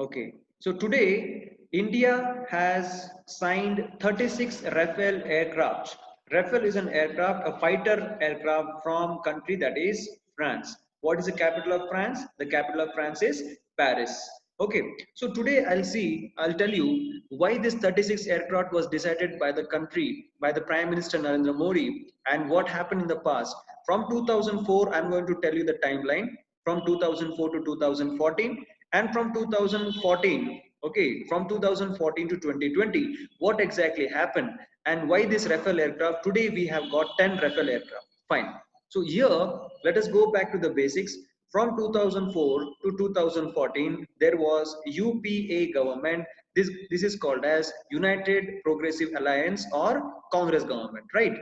Okay, so today India has signed 36 Rafale aircraft. Rafale is an aircraft, a fighter aircraft from country that is France. What is the capital of France? The capital of France is Paris. Okay, so today I'll tell you why this 36 aircraft was decided by the country, by the Prime Minister Narendra Modi, and what happened in the past. From 2004, I'm going to tell you the timeline from 2004 to 2014, and from 2014, okay, from 2014 to 2020, what exactly happened and why this Rafale aircraft. Today we have got 10 Rafale aircraft. Fine. So here, let us go back to the basics. From 2004 to 2014, there was UPA government. This is called as United Progressive Alliance or Congress government, right?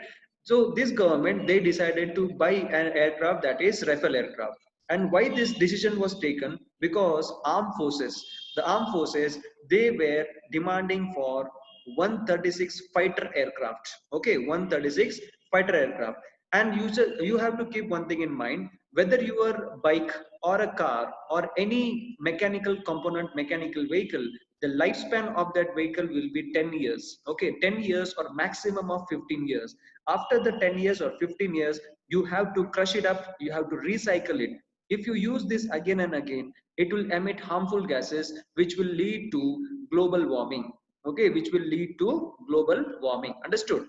So this government, they decided to buy an aircraft that is Rafale aircraft. And why this decision was taken? Because the armed forces, they were demanding for 136 fighter aircraft. Okay, 136 fighter aircraft. And you have to keep one thing in mind: whether your bike or a car or any mechanical component, mechanical vehicle, the lifespan of that vehicle will be 10 years. Okay, 10 years or maximum of 15 years. After the 10 years or 15 years, you have to crush it up, you have to recycle it. If you use this again and again, it will emit harmful gases which will lead to global warming. Okay, which will lead to global warming. Understood?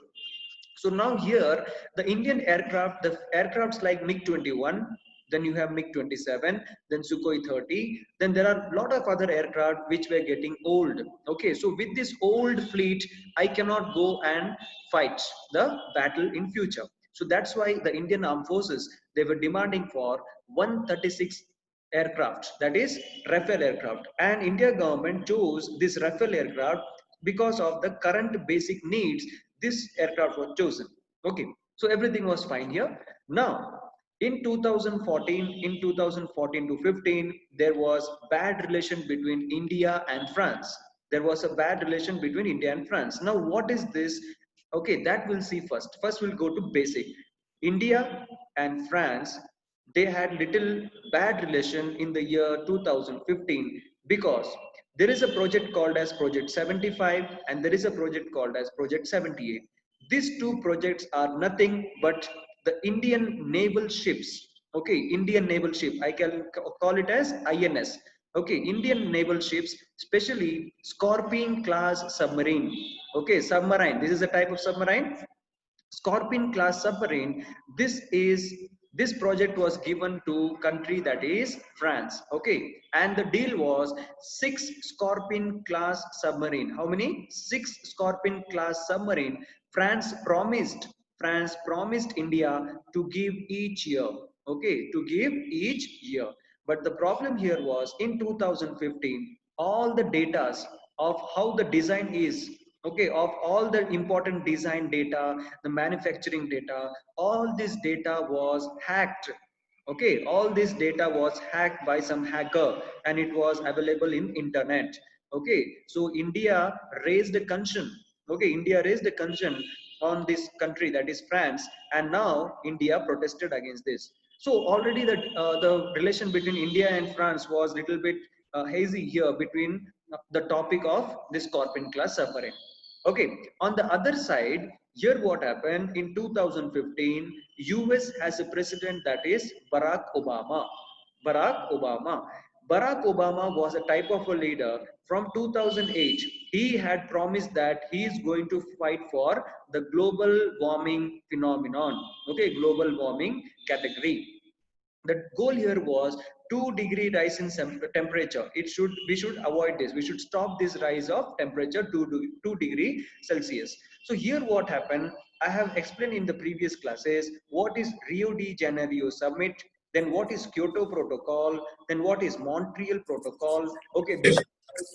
So now here, the Indian aircraft, the aircrafts like MiG-21, then you have MiG-27, then Sukhoi 30, then there are a lot of other aircraft which were getting old. Okay, so with this old fleet, I cannot go and fight the battle in future. So that's why the Indian Armed Forces, they were demanding for 136 aircraft, that is Rafale aircraft. And India government chose this Rafale aircraft because of the current basic needs. This aircraft was chosen. Okay, so everything was fine here. Now in 2014 to 15, there was bad relation between India and France. There was a bad relation between India and France. Now what is this? Okay, that we'll see first. First we'll go to basic. India and France, they had little bad relation in the year 2015 because there is a project called as Project 75 and there is a project called as Project 78. These two projects are nothing but the Indian naval ships. Okay, Indian naval ship. I can call it as INS. Okay, Indian naval ships, especially Scorpion class submarine. Okay, submarine. This is a type of submarine. Scorpion class submarine. This project was given to country that is France. Okay, and the deal was six Scorpion class submarine. How many? Six Scorpion class submarine. France promised India to give each year. Okay, to give each year. But the problem here was in 2015, all the datas of how the design is, okay, of all the important design data, the manufacturing data, all this data was hacked. Okay, all this data was hacked by some hacker and it was available in internet. Okay, so India raised a concern. Okay, India raised a concern on this country that is France, and now India protested against this. So already the relation between India and France was little bit hazy here between the topic of this Scorpion class submarine. Okay, on the other side, here what happened in 2015, US has a president that is Barack Obama. Barack Obama. Barack Obama was a type of a leader from 2008. He had promised that he is going to fight for the global warming phenomenon. Okay, global warming category. The goal here was 2-degree rise in temperature. We should avoid this. We should stop this rise of temperature to 2 degree Celsius. So here what happened, I have explained in the previous classes what is Rio de Janeiro summit, then what is Kyoto protocol, then what is Montreal protocol. Okay, these are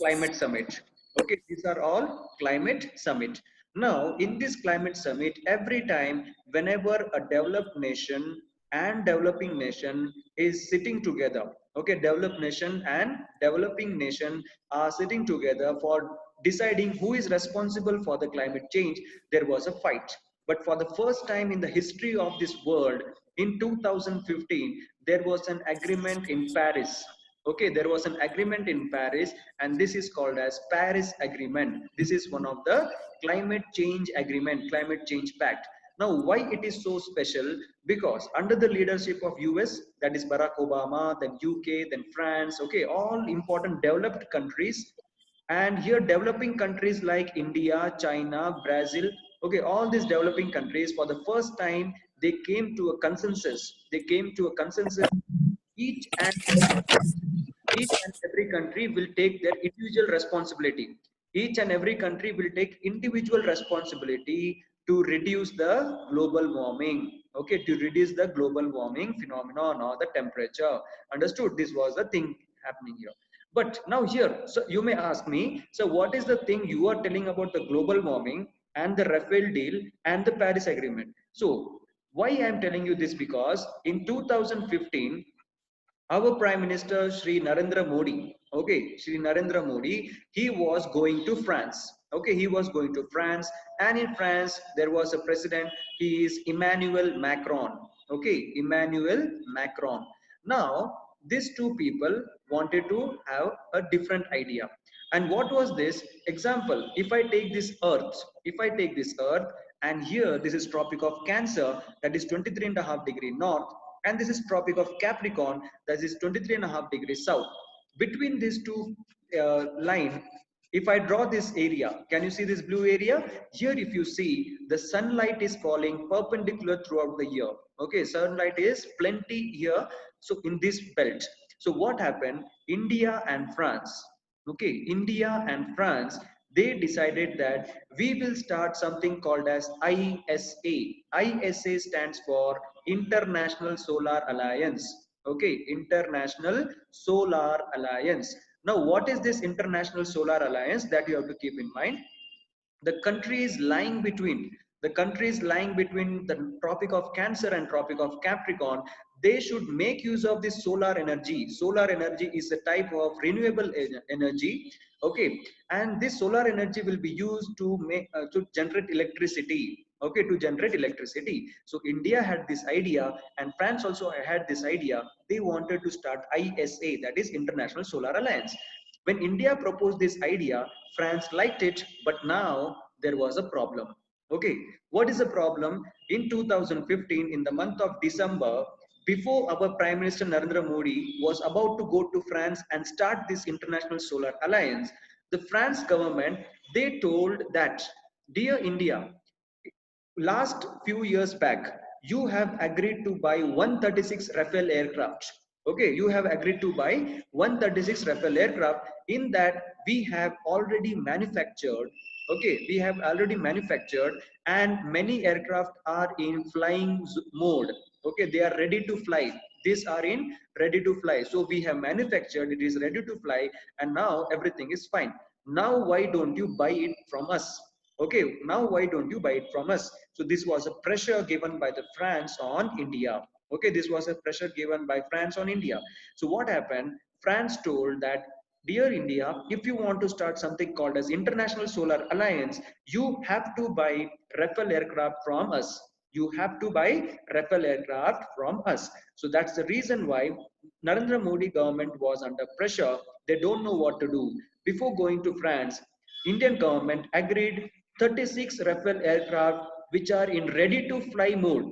climate summit. Okay, these are all climate summit. Now in this climate summit, every time whenever a developed nation and developing nation is sitting together, okay, developed nation and developing nation are sitting together for deciding who is responsible for the climate change, there was a fight. But for the first time in the history of this world, in 2015 there was an agreement in Paris. Okay, there was an agreement in Paris, and this is called as Paris Agreement. This is one of the climate change agreement, climate change pact. Now, why it is so special? Because under the leadership of US, that is Barack Obama, then UK, then France, okay, all important developed countries, and here developing countries like India, China, Brazil, okay, all these developing countries for the first time they came to a consensus. They came to a consensus. Each and every country will take their individual responsibility. Each and every country will take individual responsibility to reduce the global warming. Okay, to reduce the global warming phenomenon or the temperature. Understood? This was the thing happening here. But now here, so you may ask me, so what is the thing you are telling about the global warming and the Rafael deal and the Paris Agreement? So why I am telling you this? Because in 2015, our Prime Minister Sri Narendra Modi, okay, Sri Narendra Modi, he was going to France. Okay, he was going to France, and in France there was a president. He is Emmanuel Macron. Okay, Emmanuel Macron. Now these two people wanted to have a different idea. And what was this example? If I take this Earth, if I take this Earth, and here this is Tropic of Cancer, that is 23.5 degree north, and this is Tropic of Capricorn, that is 23.5 degrees south. Between these two line, if I draw this area, can you see this blue area? Here if you see, the sunlight is falling perpendicular throughout the year. Okay, sunlight is plenty here. So in this belt. So what happened? India and France, okay, India and France, they decided that we will start something called as ISA. ISA stands for International Solar Alliance. Okay, International Solar Alliance. Now, what is this International Solar Alliance that you have to keep in mind? The countries lying between, the countries lying between the Tropic of Cancer and Tropic of Capricorn, they should make use of this solar energy. Solar energy is a type of renewable energy. Okay, and this solar energy will be used to make to generate electricity. Okay, to generate electricity. So India had this idea, and France also had this idea. They wanted to start ISA, that is International Solar Alliance. When India proposed this idea, France liked it, but now there was a problem. Okay, what is the problem? In 2015, in the month of December, before our Prime Minister Narendra Modi was about to go to France and start this International Solar Alliance, the France government, they told that, dear India, last few years back, you have agreed to buy 136 Rafale aircraft. Okay, you have agreed to buy 136 Rafale aircraft. In that, we have already manufactured. Okay, we have already manufactured, and many aircraft are in flying mode. Okay, they are ready to fly. These are in ready to fly. So we have manufactured, it is ready to fly, and now everything is fine. Now, why don't you buy it from us? Okay, now why don't you buy it from us? So this was a pressure given by the France on India. Okay, this was a pressure given by France on India. So what happened? France told that, dear India, if you want to start something called as International Solar Alliance, you have to buy Rafale aircraft from us. You have to buy Rafale aircraft from us. So that's the reason why Narendra Modi government was under pressure. They don't know what to do. Before going to France, Indian government agreed 36 Rafale aircraft which are in ready to fly mode.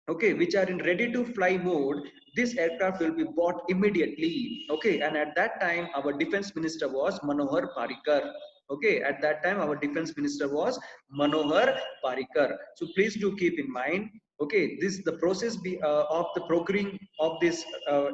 Okay, which are in ready to fly mode. This aircraft will be bought immediately. Okay, and at that time our defense minister was Manohar Parrikar. Okay, at that time our defense minister was Manohar Parrikar. So please do keep in mind. Okay, this the process of the procuring of this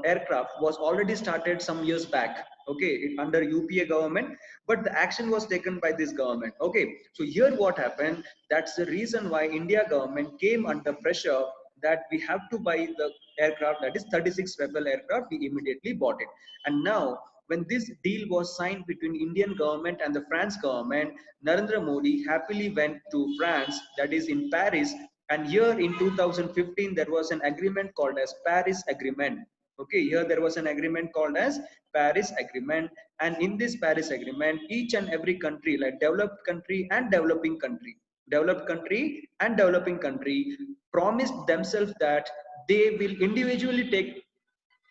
aircraft was already started some years back. Okay, under UPA government, but the action was taken by this government. Okay, so here what happened? That's the reason why India government came under pressure that we have to buy the aircraft, that is 36 Rafale aircraft. We immediately bought it. And now when this deal was signed between Indian government and the France government, Narendra Modi happily went to France, that is in Paris. And here in 2015 there was an agreement called as Paris Agreement. Okay, here there was an agreement called as Paris Agreement. And in this Paris Agreement, each and every country, like developed country and developing country promised themselves that they will individually take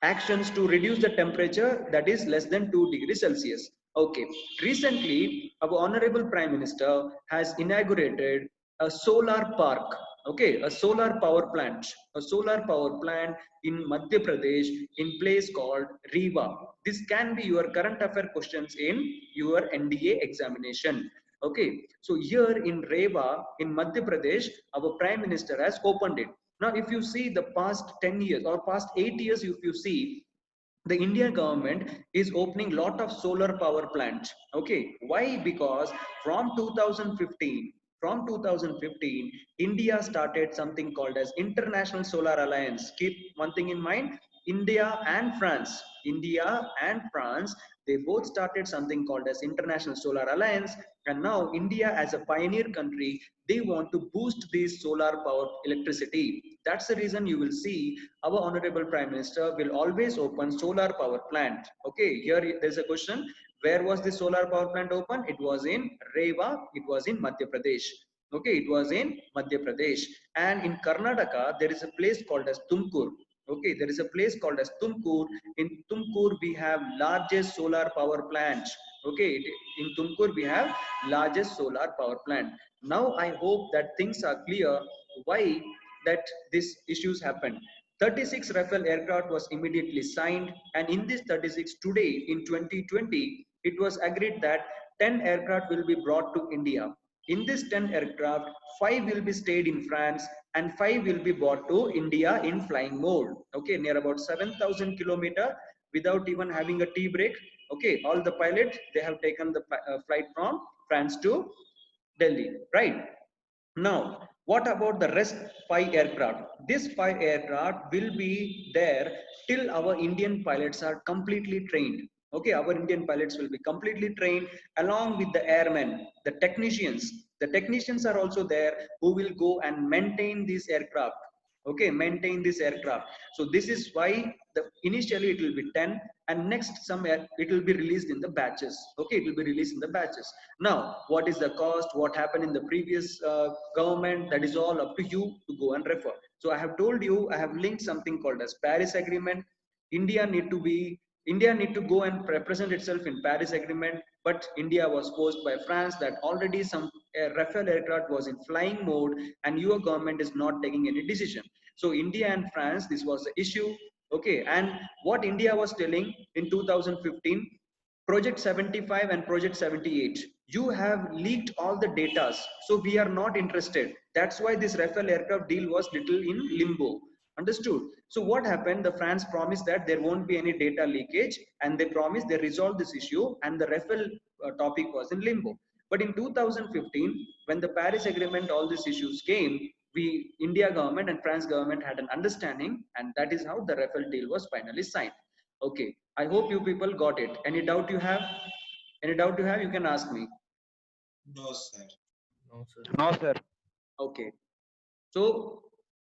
actions to reduce the temperature that is less than 2 degrees Celsius. Okay, recently our Honorable Prime Minister has inaugurated a solar park, okay, a solar power plant in Madhya Pradesh in place called Rewa. This can be your current affair questions in your NDA examination. Okay, so here in Rewa in Madhya Pradesh, our Prime Minister has opened it. Now, if you see the past 10 years or past 8 years, if you see, the Indian government is opening lot of solar power plants. Okay, why? Because from 2015, India started something called as International Solar Alliance. Keep one thing in mind: India and France, they both started something called as International Solar Alliance, and now India, as a pioneer country, they want to boost this solar power electricity. That's the reason you will see our honorable prime minister will always open solar power plant. Okay, here there's a question: where was the solar power plant open? It was in Rewa, it was in Madhya Pradesh. Okay, it was in Madhya Pradesh. And in Karnataka there is a place called as Tumkur. Okay, there is a place called as Tumkur. In Tumkur we have largest solar power plant. Okay, in Tumkur we have largest solar power plant. Now I hope that things are clear why that these issues happened. 36 Rafale aircraft was immediately signed, and in this 36 today in 2020, it was agreed that 10 aircraft will be brought to India. In this 10 aircraft, 5 will be stayed in France and 5 will be brought to India in flying mode. Okay, near about 7,000 kilometer without even having a tea break. Okay, all the pilots, they have taken the flight from France to Delhi, right? Now, what about the rest 5 aircraft? This 5 aircraft will be there till our Indian pilots are completely trained. Okay, our Indian pilots will be completely trained along with the airmen, the technicians. The technicians are also there who will go and maintain this aircraft. Okay, maintain this aircraft. So this is why the initially it will be 10, and next it will be released in the batches. Okay, it will be released in the batches. Now, what is the cost? What happened in the previous government? That is all up to you to go and refer. So I have told you, I have linked something called as Paris Agreement. India need to be India need to go and represent itself in Paris Agreement, but India was forced by France that already some Rafale aircraft was in flying mode, and your government is not taking any decision. So India and France, this was the issue. Okay, and what India was telling in 2015, Project 75 and Project 78, you have leaked all the data, so we are not interested. That's why this Rafale aircraft deal was little in limbo. Understood? So what happened? The France promised that there won't be any data leakage, and they promised they resolve this issue, and the Rafale topic was in limbo. But in 2015, when the Paris Agreement, all these issues came, we, India government and France government had an understanding, and that is how the Rafale deal was finally signed. Okay, I hope you people got it. Any doubt you have? Any doubt you have, you can ask me. No, sir. No, sir. No, sir. Okay. So